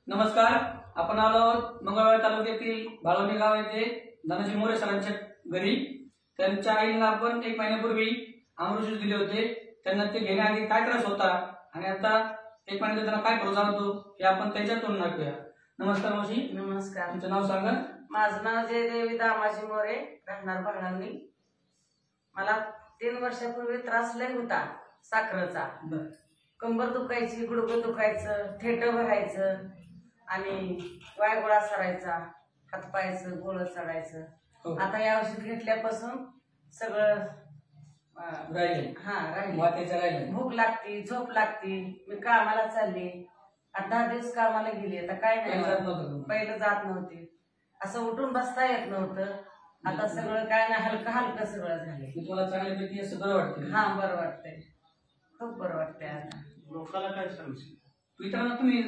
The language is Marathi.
नमस्कार. आपण आलो आहोत मंगळवेढा तालुक्यातील बाळवणी गाव येथे धनाजी मोरे सरांच्या घरी. त्यांच्या आईला आपण 1 महिन्यापूर्वी अमृत ज्यूस दिले होते. त्यांना ते घेण्याआधी काय त्रास होता आणि आता 1 महिन्यात त्यांना काय फरक जाणवतो हे आपण त्याच्यातून ऐकूया. नमस्कार मावशी. नमस्कार. तुमचं नाव सांगा. माझं नाव जयदेवी दामाजी मोरे, राहणार बाळवणी. मला 3 वर्षापूर्वी त्रास लय होता साखरेचा. कंबर दुखायची, गुडघं दुखायचं, ठेट भरायचं आणि वायगोळा सरायचा, हातपायचं गोळ चढायचं. आता या औषध घेतल्यापासून सगळं राहिले. भूक लागती, झोप लागती. मी कामाला चालली, 8-10 दिवस कामाला गेली. आता काय नाही, पहिलं जात नव्हती, असं उठून बसता येत नव्हतं. आता सगळं काय नाही, हलकं हलकं सगळं झालंय. तुम्हाला चांगल्यापैकी असं बरं वाटतं? हा, बरं वाटतंय, खूप बरं वाटतंय. आता लोकांना काय सांगशील? मित्रांनो, तुम्ही